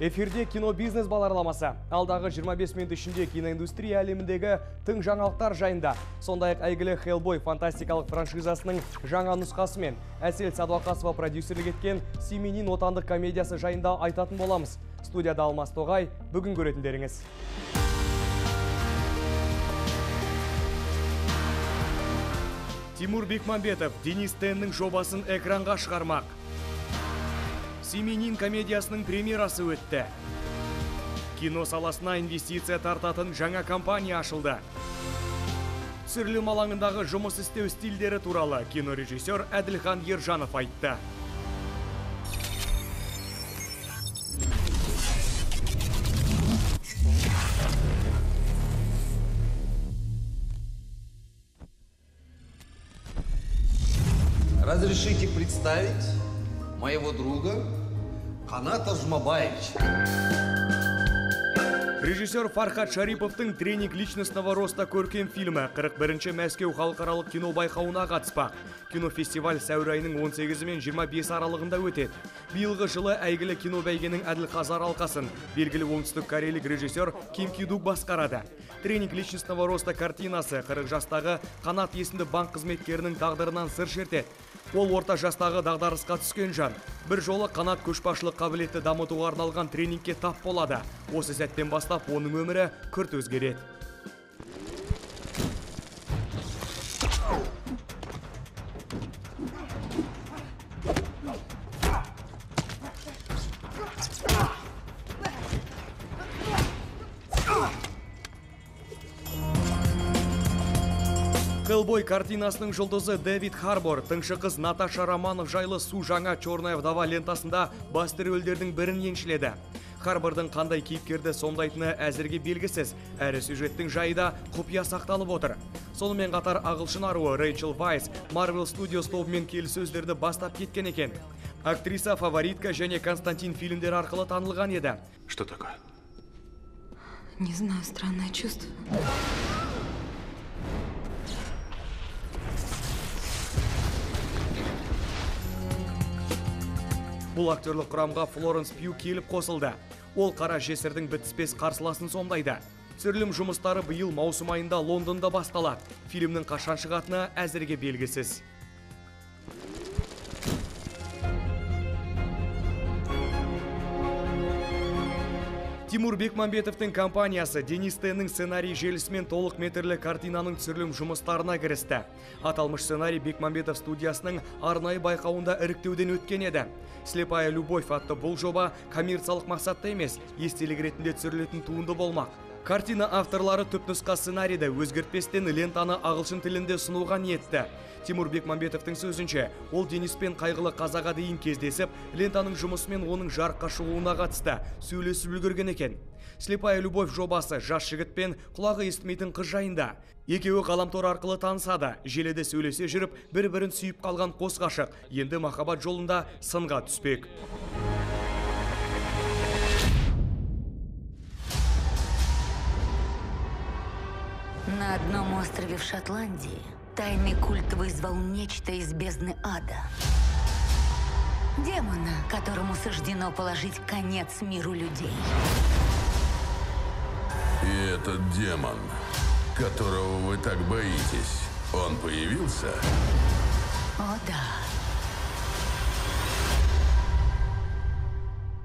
Эфирде кино-бизнес бағдарламасы. Алдағы 25 минут ішінде киноиндустрия әлеміндегі тың жаңалықтар жайында. Сондай-ақ әйгілі Hellboy фантастикалық франшизасының жаңа нұсқасы мен Әсел Садуақасова продюсерлік еткен Семенин отандық комедиясы жайында айтатын боламыз. Студияда Алмас Тоғай, бүгін көретіндеріңіз. Тимур Бекмамбетов Денис Теннің жобасын экранға шығармақ. Семенин комедиясының премьерасы өтті. Кино саласына инвестиция тартатын жаңа компания ашылды. Түсірілім алаңындағы жұмыс істеу стильдері туралы кинорежиссер Әділхан Ержанов айтты. Разрешите представить моего друга Каната Жмабаевича. Режиссер Фархат Шариповтың «Тренинг личностного роста» көркем фильмі 41-ші Мәскеу халықаралық кино байқауына қатыспақ. Кинофестиваль сәуір айының 18 мен 25 аралығында өтеді. Биылғы жылы әйгілі кино бәйгенің Әділқазар алқасын белгілі оңтүстік корейлік режиссер Ким Кидук басқарады. «Тренинг личностного роста» картинасы 40 жастағы Қанат есімді банк қызметкерінің тағдырынан сыр шертеді. Ол орта жастағы дағдарысқа түскен жан. Бір жолы Қанат көшбасшылық қабілетті дамытуға арналған тренингке тап болады. Осы сәттен бастап оның өмірі күрт өзгереді. Hellboy картинасының жұлдызы Дэвид Харбор тыңшы қыз Наташа Романов жайлы су жаңа «Черная вдова» лентасында басты рөлдердің бірін еншіледі. Харбордың қандай кейіпкерді сомдайтыны әзірге белгісіз, әрі сюжеттің жайы да құпия сақталып отыр. Сонымен қатар ағылшын аруы Рэйчел Вайс Marvel Studios тобымен келіссөздерді бастап кеткен екен. Актриса «Фаворитка» және «Константин» фильмдер арқылы танылған еді. Что такое? Не знаю, странное чувство. Бұл актерлік құрамға Флоренс Пью келіп қосылды. Ол қара жесірдің бітіспес қарсыласын сомдайды. Түсірілім жұмыстары биыл маусым айында Лондонда басталады. Фильмнің қашан шығатыны әзірге белгісіз. Тимур Бекмамбетовтың компаниясы Денис Теннің сценарий желісімен толық метрлі картинаның түсірілім жұмыстарына кірісті. Аталмыш сценарий Бекмамбетов студиясының арнайы байқауында іріктеуден өткен еді. «Слепая любовь» атты бұл жоба коммерциялық мақсатта емес, естелік ретінде түсірілетін туынды болмақ. Картина авторлары түпнұсқа сценарийді өзгертпестен лентаны ағылшын тілінде ұсынуға ниетті. Тимур Бекмамбетовтың сөзінше, ол Дениспен қайғылы қазаға дейін кездесіп, лентаның жұмысымен оның жарыққа шығуына қатысты сөйлесіп үлгерген екен. «Слепая любовь» жобасы жас жігітпен құлағы естімейтін қыз жайында. Екеуі ғаламтор арқылы танысады, желіде сөйлесе жүріп, бір-бірін сүйіп қалған қос ғашық енді махаббат жолында сынға түспек. На одном острове в Шотландии тайный культ вызвал нечто из бездны ада. Демона, которому суждено положить конец миру людей. И этот демон, которого вы так боитесь, он появился? О, да.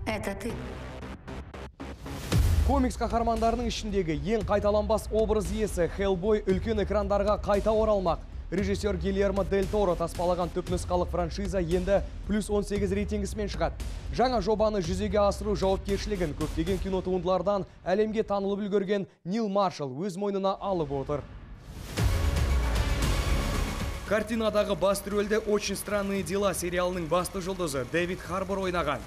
Это ты. Комикс қаһармандарының ішіндегі ең қайталанбас образ иесі Hellboy үлкен экрандарға қайта оралмақ. Режиссер Гильермо Дель Торо таспалаған түпнұсқалық франшиза енді +18 рейтингісімен шығады. Жаңа жобаны жүзеге асыру жауапкершілігін көптеген кино туындылардан әлемге танылып үлгерген Нил Маршалл өз мойнына алып отыр. Картинадағы басты рөлде «Очень странные дела» сериалының басты жұлдызы Дэвид Харбор ойнаған.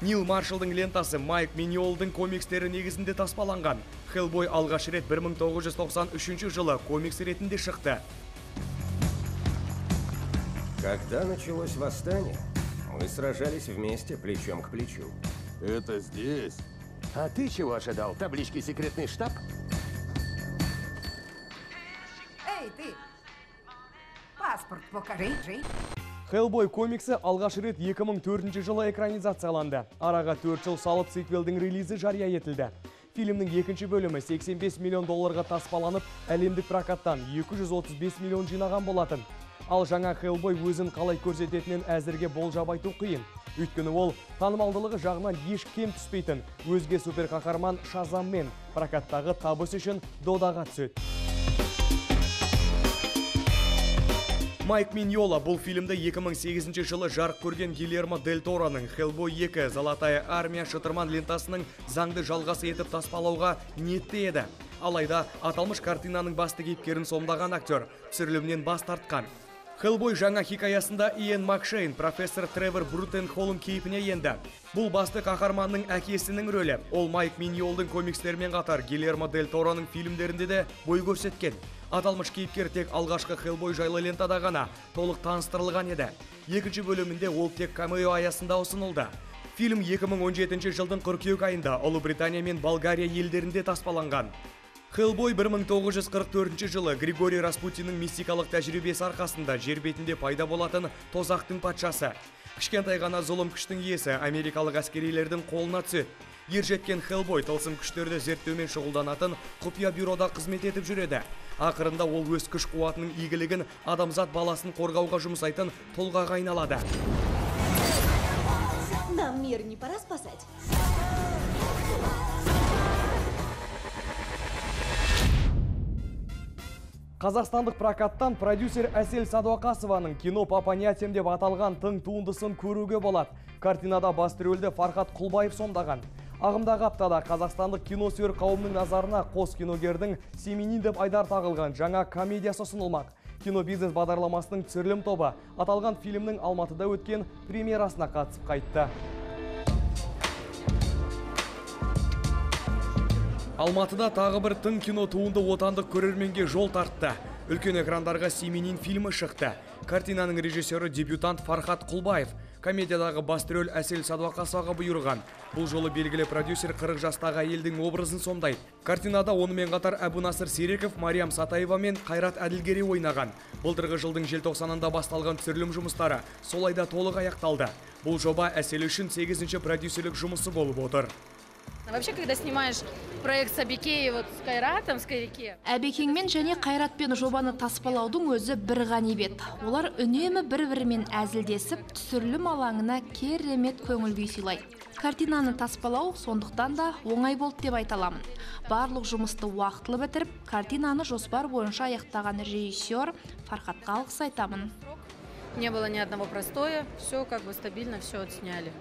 Нил Маршалдың лентасы Майк Миньолдың комикстері негізінде таспаланған. Hellboy алғаш рет 1993 жылы комикс ретінде шықты. Когда началось восстание, мы сражались вместе плечом к плечу. Это здесь? А ты чего ожидал? Таблички «Секретный штаб»? Эй, ты! Паспорт покажи. Hellboy комиксі алғаш рет 2004 жылы экранизацияланды. Араға 4 жыл салып сиквелдің релизі жария етілді. Фильмнің екінші бөлімі $85 миллион таспаланып, әлемдік прокаттан 235 миллион жинаған болатын. Ал жаңа Hellboy өзін қалай көрсететінен әзірге болжап айту қиын. Өйткені ол танымалдылығы жағынан еш кем түспейтін өзге супер қаһарман Шазаммен прокаттағы табыс үшін додаға түседі. Майк Миньола бұл фильмді 2008 жылы жарық көрген Гильермо Дель Тороның Hellboy 2 Золотая армия шытырман лентасының заңды жалғасы етіп таспалауға ниетті еді. Алайда аталмыш картинаның басты кейіпкерін сомдаған актер түсірілімнен бас тартқан. Hellboy жаңа хикаясында Иэн Макшейн профессор Тревор Брутенхолм кейпіне енді. Бұл басты қаһарманның әкесінің рөлі. Ол Майк Миньолдың комикстермен қатар Гильермо Дель Тороның фильмдерінде де бой көрсеткен. Аталмыш кейіпкер тек алғашқы Hellboy жайлы лентада ғана толық таныстырылған еді. Екінші бөлімінде ол тек камео аясында ұсынылды. Фильм 2017 жылдың қыркүйек айында Ұлыбритания мен Болгария елдерінде таспаланған. Hellboy 1944 жылы Григорий Распутиннің мистикалық тәжірибесі арқасында жер бетінде пайда болатын тозақтың патшасы. Кішкентай ғана зұлым күштің иесі америкалық әскерилердің қолына түседі. Ержеткен Hellboy тылсым күштерді зерттеумен шұғылданатын құпия бюрода қызмет етіп жүреді. Ақырында ол өз күш қуатының игілігін адамзат баласын қорғауға жұмсайтын тұлғаға айналады. Нам мир не пора спасать. Қазақстандық прокаттан продюсер Әсел Садуақасованың кино по понятиям деп аталған тың туындысын көруге болады. Картинада басты рөлді Фархат Құлбаев сомдаған. Ағымдағы аптада қазақстандық киносүйер қауымның назарына қос киногердің «Семенин» деп айдар тағылған жаңа комедиясы ұсынылмақ. Кино бизнес бағдарламасының түсірілім тобы аталған фильмнің Алматыда өткен премьерасына қатысып қайтты. Алматыда тағы бір тың кино туынды отандық көрерменге жол тартты. Үлкен экрандарға «Семенин» фильмі шықты. Картинаның режиссері дебютант Фархат Құлбаев. Комедиядағы басты рөл Әсел Садуақасоваға бұйырған. Бұл жолы белгілі продюсер 40 жастағы әйелдің образын сомдайды. Картинада онымен қатар Әбу Насыр Сереков, Мариям Сатаева мен Қайрат Әділгерей ойнаған. Былтырғы жылдың желтоқсанында басталған түсірілім жұмыстары сол айда толық аяқталды. Бұл жоба Әсел үшін 8-ші продюсерлік жұмысы болып отыр. Вообще, когда снимаешь проект с Абикей, вот с Кайратом, с Кайреке. Әбекеңмен және Қайратпен жобаны таспалаудың өзі бір ғанибет. Олар үнемі бір-бірімен әзілдесіп, түсірілім алаңына керемет көңіл күй сыйлайды. Картинаны таспалау сондықтан да оңай болды деп айталамын. Барлық жұмысты уақытылы бітіріп, картинаны жоспар бойынша аяқтаған режиссер Фархатқа алғыс айтамын. Не было ни одного простоя, все как бы стабильно, все отсняли.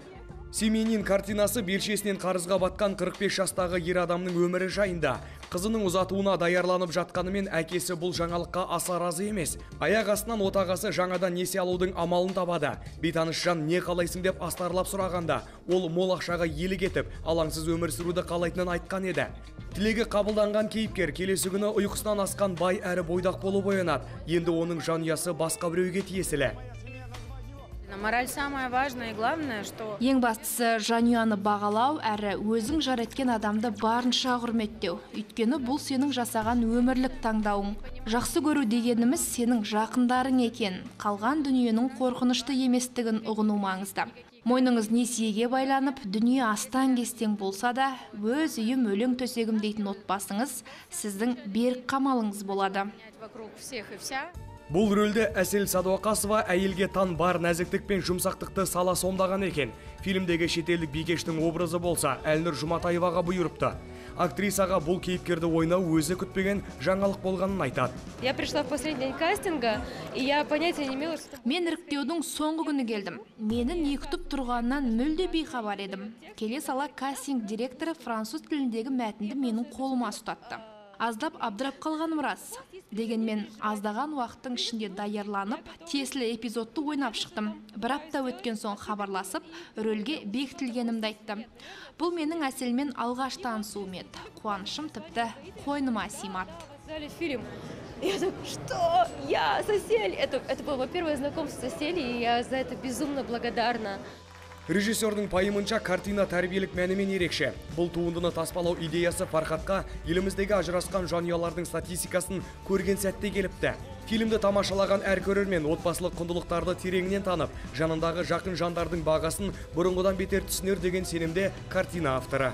«Семенин» картинасы белшесінен қарызға батқан 45 жастағы ер адамның өмірі жайында. Қызының ұзатуына даярланып жатқанымен әкесі бұл жаңалыққа аса разы емес. Аяқ астынан отағасы жаңадан несие алудың амалын табады. Бейтаныс жан не қалайсың деп астарлап сұрағанда, ол мол ақшаға иелік етіп, алаңсыз өмір сүруді қалайтынын айтқан еді. Тілегі қабылданған кейіпкер келесі күні ұйқысынан асқан бай әрі бойдақ болып оянады. Енді оның жанұясы басқа біреуге тиесілі. Мораль самая важная и главное, что... Ең бастысы жанұяны бағалау әрі өзің жар еткен адамды барынша құрметтеу. Өйткені бұл сенің жасаған өмірлік таңдауың. Жақсы көру дегеніміз сенің жақындарың екен. Қалған дүниенің қорқынышты еместігін ұғыну маңызды. Мойныңыз несиеге байланып, дүние астан-кестең болса да, өз үйім өлең төсегім дейтін отбасыңыз сіздің берік қамалыңыз болады. Бұл рөлді Әсел Садуақасова әйелге тан бар нәзіктік пен жұмсақтықты сала сомдаған екен. Фильмдегі шетелдік бикештің образы болса, Әлнұр Жұматаеваға бұйырыпты. Актрисаға бұл кейіпкерді ойнау өзі күтпеген жаңалық болғанын айтады. Я пришла в последний день кастинга, и я понятия не имела, что... Мен іріктеудің соңғы күні келдім. Мені не күтіп тұрғаннан мүлде бейхабар едім. Келе сала кастинг директоры француз тіліндегі мәтінді менің қолыма ұстатты. Аздап абдырап қалғаным рас. Дегенмен аздаған уақыттың ішінде даярланып, тиесілі эпизодты ойнап шықтым. Бір апта өткен соң хабарласып, рөлге бекітілгенімді айттым. Бұл менің Әселмен алғаш танысуым еді. Қуанышым тіпті қойныма сыймады. Фильм. Я так, что? Я с Әсел. Это было первое знакомство с Әсел, и я за это безумно благодарна. Режиссердің пайымынша картина тәрбиелік мәнімен ерекше. Бұл туындыны таспалау идеясы Фархатқа еліміздегі ажырасқан жанұялардың статистикасын көрген сәтте келіпті. Фильмді тамашалаған әр көрермен отбасылық құндылықтарды тереңінен танып, жанындағы жақын жандардың бағасын бұрынғыдан бетер түсінер деген сенімде картина авторы.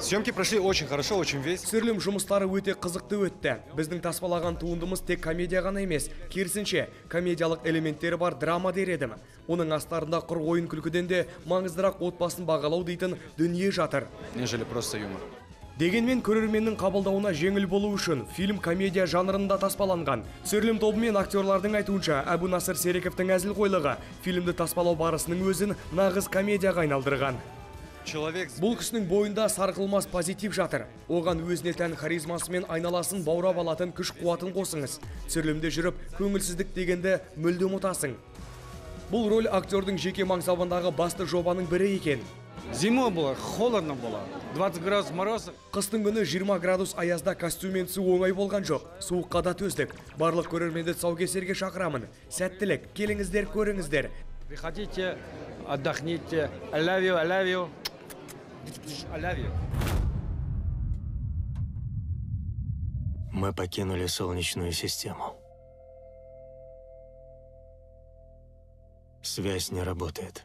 Съемки прошли очень хорошо, очень весело. Түсірілім жұмыстары өте қызықты өтті. Біздің таспалаған туындымыз тек комедия ғана емес, керісінше комедиялық элементтері бар драма дер едім. Оның астарында құр ойын күлкіден де маңыздырақ отбасын бағалау дейтін дүние жатыр. Нежели просто юмор. Дегенмен көрерменнің қабылдауына жеңіл болу үшін фильм комедия жанрында таспаланған. Түсірілім тобы мен актерлардың айтуынша, Әбу Насыр Сериковтың әзіл қойлығы фильмді таспалау барысының өзін нағыз комедияға айналдырған. Бұл кісінің бойында сарқылмас позитив жатыр. Оған өзіне тән харизмасы мен айналасын баурап алатын күш қуатын қосыңыз. Түсірілімде жүріп, көңілсіздік дегенді мүлде ұмытасың. Бұл роль актердің жеке мансабындағы басты жобаның бірі екен. Зимой было, холодно было. 20 градус мороз. Қыстың күні 20 градус аязда костюммен түсу оңай болған жоқ. Суыққа да төздік. Барлық көрерменді тұсаукесерге шақырамын. Сәттілік, келіңіздер, көріңіздер. Приходите, отдохните. I love you, I love you. I love you. Мы покинули Солнечную систему. Связь не работает.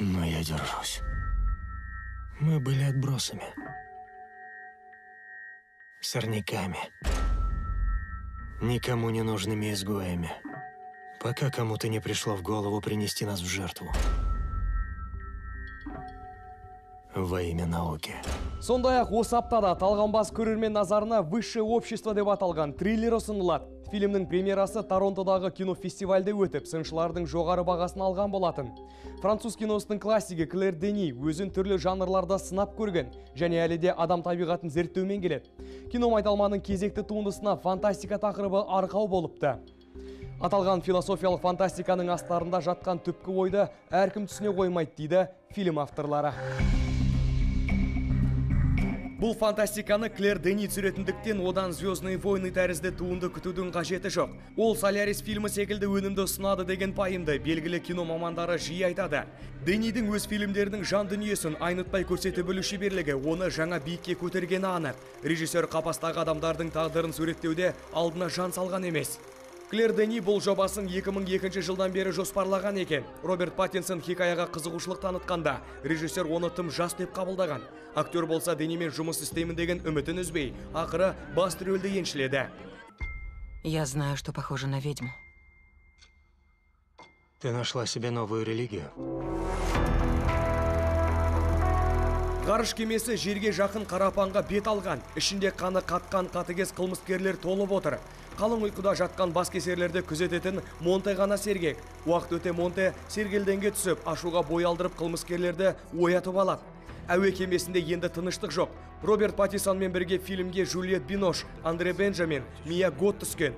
Но я держусь. Мы были отбросами. Сорняками. Никому не нужными изгоями. Пока кому-то не пришло в голову принести нас в жертву. Во имя науки. Сондай-ақ осы аптада талғамбас көрермен назарына «Высшее общество» деп аталған триллер ұсынылады. Фильмнің премьерасы Торонтодағы кинофестивальде өтіп, сыншылардың жоғары бағасын алған болатын. Француз киносының классигі Клэр Дени өзін түрлі жанрларда сынап көрген және әлі де адам табиғатын зерттеумен келеді. Кино майталманның кезекті туындысына фантастика тақырыбы арқау болыпты. Аталған философиялық фантастиканың астарында жатқан түпкі ойды әркім түсіне қоймайды дейді фильм авторлары. Бұл фантастиканы Клэр Дени түсіретіндіктен одан «Звездные войны» тәрізді туынды күтудің қажеті жоқ. Ол «Солярис» фильмі секілді өнімді ұсынады деген пайымды белгілі кино мамандары жиі айтады. Денидің өз фильмдерінің жан дүниесін айнытпай көрсете білу шеберлігі оны жаңа биікке көтергені анық. Режиссер қапастағы адамдардың тағдырын суреттеуде алдына жан салған емес. Клэр Дени бұл жобасын 2002 жылдан бері жоспарлаған екен. Роберт Паттинсон хикаяға қызығушылық танытқанда, режиссер оны тым жас деп қабылдаған. Актер болса Денимен жұмыс істеймін деген үмітін үзбей, ақыры басты рөлді еншіледі. Я знаю, что похоже на ведьму. Ты нашла себе новую религию. Ғарыш кемесі жерге жақын қарапанға бет алған. Ішінде қаны қатқан қатыгез қылмыскерлер толып отыр. Қалың ұйқыда жатқан баскесерлерді күзететін Монте ғана сергек. Уақыт өте Монте сергелденге түсіп, ашуға бой алдырып қылмыскерлерді оятып алады. Әуе кемесінде енді тыныштық жоқ. Роберт Паттинсонмен бірге фильмге Жюльет Бинош, Андре Бенджамин, Мия Гот түскен.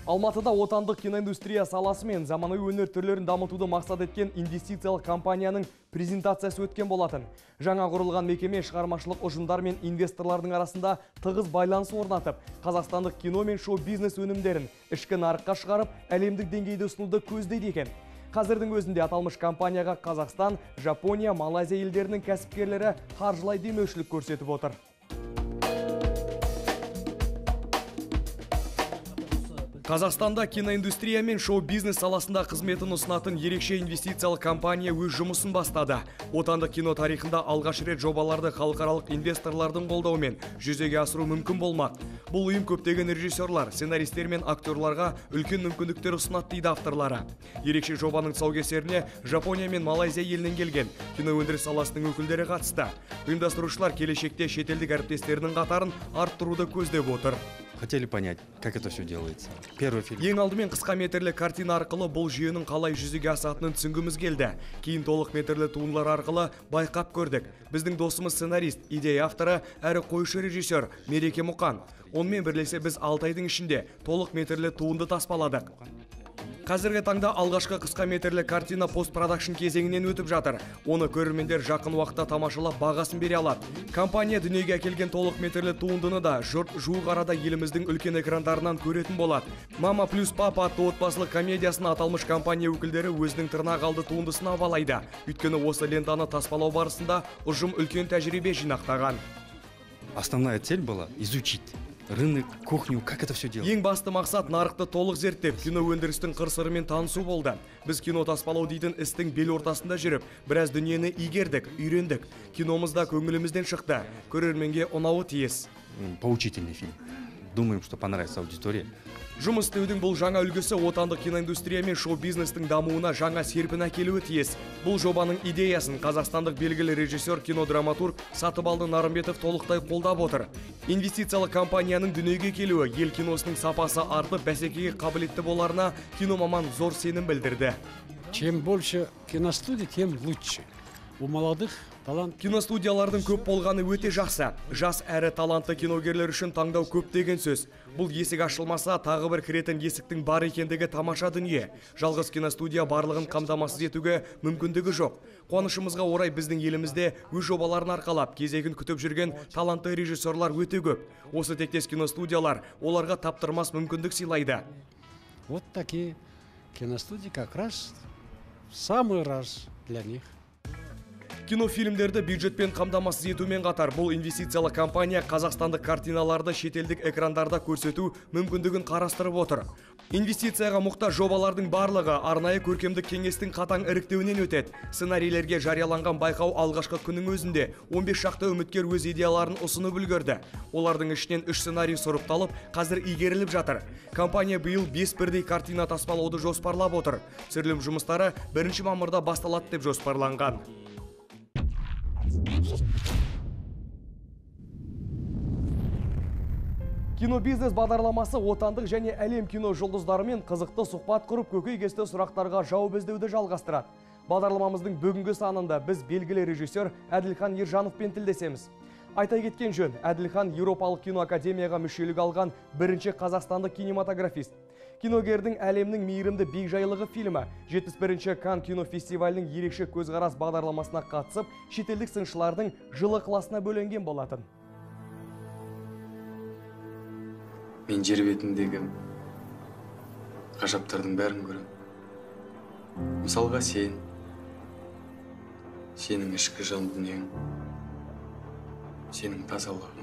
Алматыда отандық киноиндустрия саласы мен заманауи өнер түрлерін дамытуды мақсат еткен инвестициялық компанияның презентациясы өткен болатын. Жаңа құрылған мекеме шығармашылық ұжымдар мен инвесторлардың арасында тығыз байланыс орнатып, қазақстандық кино мен шоу-бизнес өнімдерін ішкі нарыққа шығарып, әлемдік деңгейде ұсынуды көздейді екен. Қазірдің өзінде аталмыш компанияға Қазақстан, Жапония, Малайзия елдерінің кәсіпкерлері қаржылай демеушілік көрсетіп отыр. Қазақстанда киноиндустрия мен шоу-бизнес саласында қызметін ұсынатын ерекше инвестициялық компания өз жұмысын бастады. Отандық кино тарихында алғаш рет жобаларды халықаралық инвесторлардың қолдауымен жүзеге асыру мүмкін болмақ. Бұл ұйым көптеген режиссерлар, сценаристер мен актерларға үлкен мүмкіндіктер ұсынады дейді авторлары. Ерекше жобаның тұсаукесеріне Жапония мен Малайзия елінен келген кино өндіріс саласының өкілдері қатысты. Ұйымдастырушылар келешекте шетелдік әріптестерінің қатарын арттыруды көздеп отыр. Хотели понять, как это все делается. Первый фильм. Ең алдымен қысқа метрлі картина арқылы бұл жүйенің қалай жүзеге асатынын түсінгіміз келді. Кейін толық метрлі туындылар арқылы байқап көрдік. Біздің досымыз сценарист, идея авторы, әрі қойшы режиссер Мереке Мұқан. Онымен бірлесе біз 6 айдың ішінде толық метрлі туынды таспаладық. Қазіргі таңда алғашқы қысқа метрлі картина постпродакшн кезеңінен өтіп жатыр. Оны көрермендер жақын уақытта тамашалап бағасын бере алады. Компания дүниеге әкелген толық метрлі туындыны да жұрт жуық арада еліміздің үлкен экрандарынан көретін болады. Мама плюс папа атты отбасылық комедиясын аталмыш компания өкілдері өзінің тырнақ алды туындысына авалайды. Өйткені осы лентаны таспалау барысында ұжым үлкен тәжірибе жинақтаған. Основная цель была изучить рынок, кухню, как это все делать. Ең басты мақсат нарықты толық зерттеп, кино өндірістің қыр-сырымен танысу болды. Біз кино таспалау дейтін істің бел ортасында жүріп, біраз дүниені игердік, үйрендік. Киномызда көңілімізден шықты. Көрерменге ұнауы тиіс. Поучительный фильм. Думаем, что понравится аудитории. Жұмыс істеудің бұл жаңа үлгісі отандық киноиндустрия мен шоу-бизнестің дамуына жаңа серпін әкелуі тиіс. Бұл жобаның идеясын қазақстандық белгілі режиссер, кинодраматург Сатыбалды Нарымбетов толықтай қолдап отыр. Инвестициялық компанияның дүниеге келуі ел киносының сапасы артып, бәсекеге қабілетті боларына киномаман зор сенім білдірді. Чем больше киностудий, тем лучше. У молодых талант. Киностудиялардың көп болғаны өте жақсы. Жас әрі талантты киногерлер үшін таңдау көп деген сөз. Бұл есік ашылмаса, тағы бір кіретін есіктің бар екендігі тамаша дүние. Жалғыз киностудия барлығын қамтамасыз етуге мүмкіндігі жоқ. Қуанышымызға орай біздің елімізде өз жобаларын арқалап, кезегін күтіп жүрген талантты режиссерлар өте көп. Осы тектес киностудиялар оларға таптырмас мүмкіндік сыйлайды. Вот такие киностудии как раз в самый раз для них. Кинофильмдерді бюджетпен қамтамасыз етумен қатар, бұл инвестициялық компания қазақстандық картиналарды шетелдік экрандарда көрсету мүмкіндігін қарастырып отыр. Инвестицияға мұқтаж жобалардың барлығы арнайы көркемдік кеңестің қатаң іріктеуінен өтеді. Сценарийлерге жарияланған байқау алғашқы күннің өзінде 15 шақты үміткер өз идеяларын ұсынып үлгерді. Олардың ішінен 3 сценарий сұрыпталып, қазір игеріліп жатыр. Компания биыл 5 бірдей картина таспалауды жоспарлап отыр. Түсірілім жұмыстары 1 мамырда басталады деп жоспарланған. Кинобизнес бағдарламасы отандық және әлем кино жұлдыздарымен қызықты сұхбат құрып, көкейкесті сұрақтарға жауап іздеуді жалғастырады. Бағдарламамыздың бүгінгі санында біз белгілі режиссер Әділхан Ержановпен тілдесеміз. Айта кеткен жөн, Әділхан Еуропалық кино академияға мүшелік алған бірінші қазақстандық кинематографист. Киногердің әлемнің мейірімді бейжайлығы фильмі 71-ші Канн кинофестивалінің ерекше көзқарас бағдарламасына қатысып, шетелдік сыншылардың жылы класына бөленген болатын. Мен жер бетіндегі ғажаптардың бәрін көрем. Мысалға сенің ішкі жан дүниең, сенің тазалығың.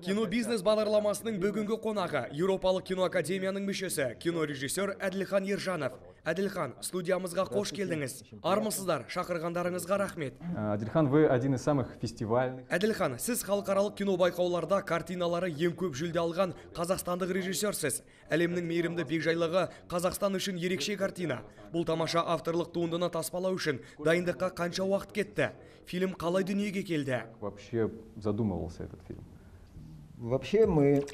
Кинобизнес бағдарламасының бүгінгі қонағы Еуропалық кино академияның мүшесі, кинорежиссер Әділхан Ержанов. Әділхан, студиямызға қош келдіңіз. Армысыздар, шақырғандарыңызға рахмет. Әділхан, вы один из самых фестивальных. Әділхан, сіз халықаралық кино байқауларда картиналары ең көп жүлде алған қазақстандық режиссерсіз. Әлемнің мейірімді бекжайлығы Қазақстан үшін ерекше картина. Бұл тамаша авторлық туындыны таспалау үшін дайындыққа қанша уақыт кетті? Фильм қалай дүниеге келді? Вообще задумывался этот фильм. Вообще мы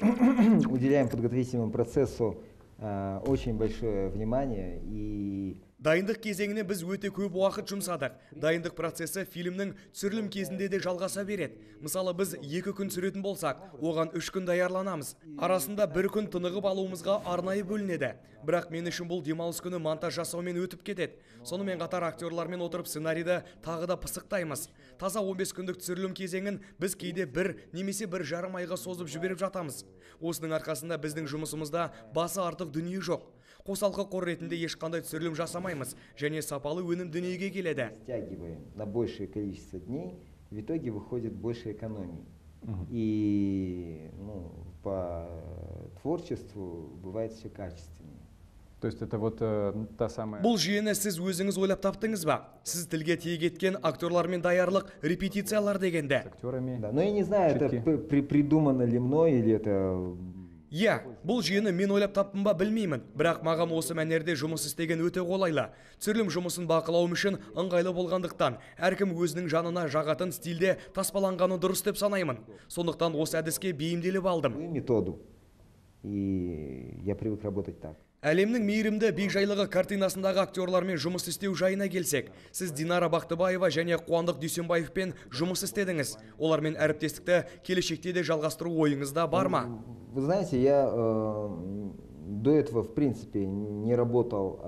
уделяем подготовительному процессу очень большое внимание и... Дайындық кезеңіне біз өте көп уақыт жұмсадық. Дайындық процесі фильмнің түсірілім кезінде де жалғаса береді. Мысалы, біз 2 күн түсіретін болсақ, оған 3 күн даярланамыз. Арасында 1 күн тынығып алуымызға арнайы бөлінеді. Бірақ мен үшін бұл демалыс күні монтаж жасаумен өтіп кетеді. Сонымен қатар актерлармен отырып сценарийді тағы да пысықтаймыз. Таза 15 күндік түсірілім кезеңін біз кейде 1 немесе 1,5 айға созып жіберіп жатамыз. Осының арқасында біздің жұмысымызда басы артық дүние жоқ. Қосалқы қор ретінде ешқандай түсірілім жасамаймыз, және сапалы өнім дүниеге келеді. Стягиваем на большее количество дней, в итоге выходит больше экономии. И по творчеству бывает все качественнее. То есть это вот та самая... Бұл жүйені сіз өзіңіз ойлап таптыңыз ба? Сіз тілге тиек еткен актерлармен даярлық репетициялар дегенде. Да, но я не знаю, это придумано ли мной или это... Иә, бұл жүйені мен ойлап таптым ба білмеймін, бірақ маған осы мәнерде жұмыс істеген өте қолайлы. Түсірілім жұмысын бақылауым үшін ыңғайлы болғандықтан, әркім өзінің жанына жағатын стильде таспаланғаны дұрыс деп санаймын. Сондықтан осы әдіске бейімделіп алдым. Методу. И я привык работать так. Әлемнің мейірімді бекжайлығы картинасындағы актерлармен жұмыс істеу жайына келсек, сіз Динара Бақтыбаева және Қуандық Дүйсенбаевпен жұмыс істедіңіз. Олармен әріптестікті келешекте де жалғастыру ойыңызда бар ма? Вы знаете, я до этого, в принципе, не работал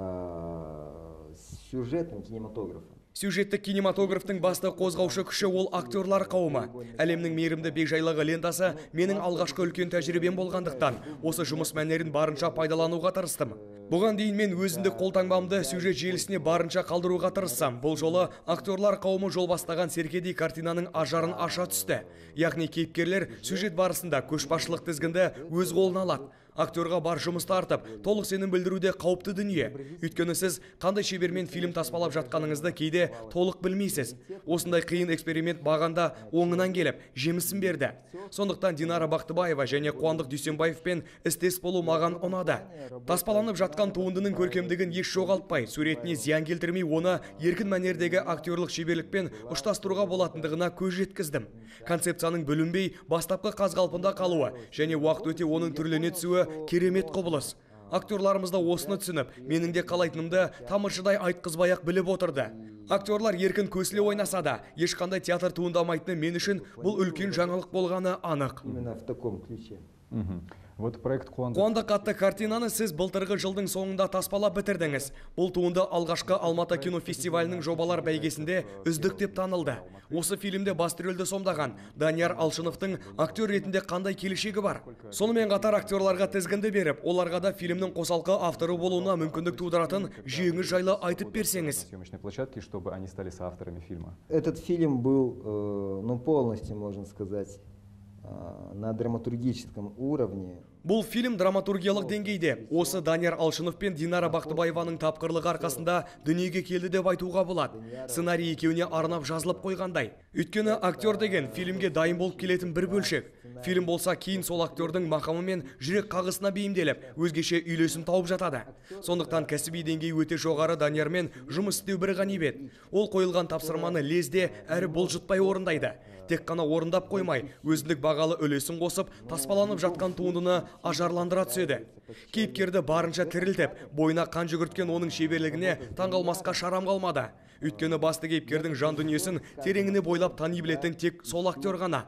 с сюжетным кинематографом. Сюжеттік кинематографтың басты қозғаушы күші ол актерлар қауымы. Әлемнің мейірімді бекжайлығы лентасы менің алғашқы үлкен тәжірибем болғандықтан, осы жұмыс мәнерін барынша пайдалануға тырыстым. Бұған дейін мен өзіндік қолтаңбамды сюжет желісіне барынша қалдыруға тырыссам, бұл жолы актерлар қауымы жол бастаған серкедей картинаның ажарын аша түсті. Яғни кейіпкерлер сюжет барысында көшбасшылық тізгінді өз қолына алады. Актерға бар жұмысты артып, толық сенім білдіруде қауіпті дүние. Өйткені сіз қандай шебермен фильм таспалап жатқаныңызды кейде толық білмейсіз. Осындай қиын эксперимент бағанда оңынан келіп, жемісін берді. Сондықтан Динара Бақтыбаева және Қуандық Дүйсенбаевпен істес болу маған ұнады. Таспаланып жатқан туындының көркемдігін еш жоғалтпай, суретіне зиян келтірмей, оны еркін мәнердегі актерлық шеберлікпен ұштастыруға болатындығына көз жеткіздім. Концепцияның бүлінбей, бастапқы қазғалпында қалуы және уақыт өте оның түрлене түсуі керемет құбылыс. Актерларымызда осыны түсініп, менің де қалайтынымды тамыршыдай айтқызбай-ақ біліп отырды. Актерлар еркін көсіле ойнаса да, ешқандай театр туындамайтыны мен үшін бұл үлкен жаңалық болғаны анық. Именно в таком ключе. Вот проект Қуандық атты картинаны сіз былтырғы жылдың соңында таспалап бітірдіңіз. Бұл туынды алғашқы Алматы кинофестивалінің жобалар бәйгесінде үздік деп танылды. Осы фильмде басты рөлді сомдаған Данияр Алшыновтың актер ретінде қандай келешегі бар? Сонымен қатар актерларға тізгінді беріп, оларға да фильмнің қосалқы авторы болуына мүмкіндік тудыратын жүйеңіз жайлы айтып берсеңіз. Съемочной площадке, чтобы они стали соавторами фильма. Этот фильм был, ну, полностью, можно сказать, на драматургическом уровне. Бұл фильм драматургиялық деңгейде. Осы Данияр Алшынов пен Динара Бақтыбаеваның тапқырлығы арқасында дүниеге келді деп айтуға болады. Сценарий екеуіне арнап жазылып қойғандай. Өйткені актер деген фильмге дайын болып келетін бір бөлшек. Фильм болса кейін сол актердің мақамы мен жүрек қағысына бейімделіп, өзгеше үйлесім тауып жатады. Сондықтан кәсіби деңгей өте жоғары Даниярмен жұмыс істеу бір ғанибет. Ол қойылған тапсырманы лезде әрі бұлжытпай орындайды. Тек қана орындап қоймай, өзіндік бағалы үлесін қосып, таспаланып жатқан туындыны ажарландыра түседі. Кейіпкерді барынша тірілтіп, бойына қан жүгірткен оның шеберлігіне таңғалмасқа шарам қалмады. Өйткені басты кейіпкердің жан дүниесін тереңіне бойлап тани білетін тек сол актер ғана.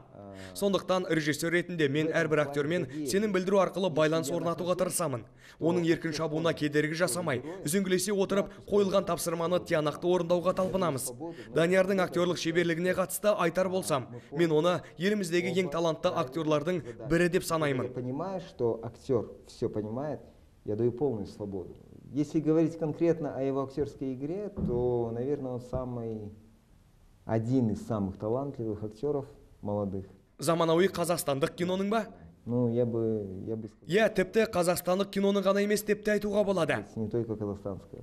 Сондықтан режиссер ретінде мен әрбір актермен сенім білдіру арқылы байланыс орнатуға тырысамын. Оның еркін шабуына кедергі жасамай, үзеңгілесе отырып, қойылған тапсырманы тиянақты орындауға талпынамыз. Даниярдың актерлық шеберлігіне қатысты айтар болсам, мен оны еліміздегі ең талантты актерлардың бірі деп санаймын. Я понимаю, что актер все понимает, я даю полную свободу. Если говорить конкретно о его актерской игре, то, наверное, он один из самых талантливых актеров молодых. Заманауи қазақстандық киноның ба? Ну, я бы сказал. Я тіпті қазақстандық киноның ғана емес деп те айтуға болады. Не только казахстанская.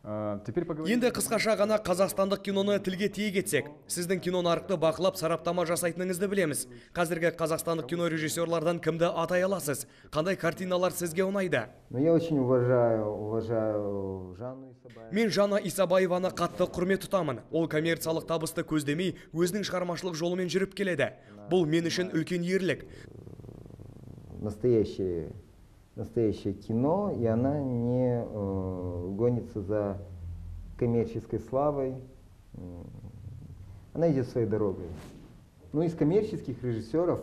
Енді қысқаша ғана қазақстандық киноны тілге тиек етсек, сіздің кино нарықты бақылап сараптама жасайтыныңызды білеміз. Қазіргі қазақстандық кино режиссерлардан кімді атай аласыз? Қандай картиналар сізге ұнайды? Я очень уважаю Жанну Исабаеву. Мен Жанна Исабаеваны қатты құрмет тұтамын. Ол коммерциялық табысты көздемей, өзінің шығармашылық жолымен жүріп келеді. Бұл мен үшін үлкен ерлік. Настоящее кино, и она не гонится за коммерческой славой. Она идет своей дорогой. Ну, из коммерческих режиссеров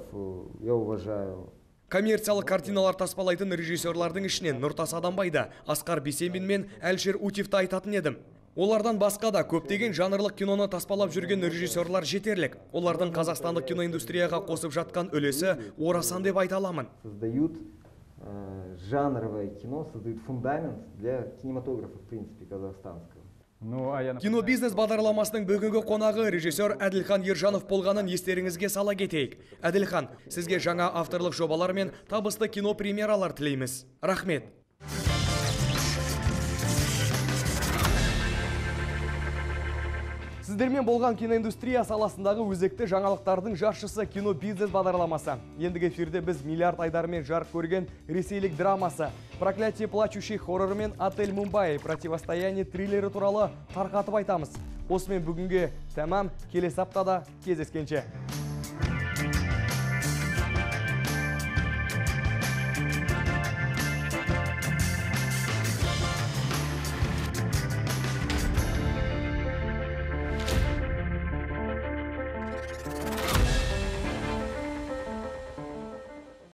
я уважаю. Коммерциялық картиналар таспалайтын режиссерлардың ішінен Нұртас Адамбайды, Асқар Бейсенбин мен Әлшер Утевті айтатын едім. Олардан басқа да көптеген жанрлық киноны таспалап жүрген режиссерлар жетерлік. Олардың қазақстандық киноиндустрияға қосып жатқан үлесі орасан деп айта аламын. Создают жанровое кино, создают фундамент для кинематографа, в принципе, казахстанского. Кино бизнес бағдарламасының бүгінгі қонағы режиссер Әділхан Ержанов болғанын естеріңізге сала кетейік. Әділхан, сізге жаңа авторлық жобалар мен табысты кино премьералар тілейміз. Рахмет. Сіздермен болған киноиндустрия саласындағы өзекті жаңалықтардың жаршысы кино бизнес бағдарламасы. Ендігі эфирде біз миллиард айдарымен жарық көрген ресейлік драмасы, проклятие плачущей хорроры мен Отель Мумбай, противостояние триллері туралы тарқатып айтамыз. Осымен бүгінге тәмам, келесі аптада кездескенше.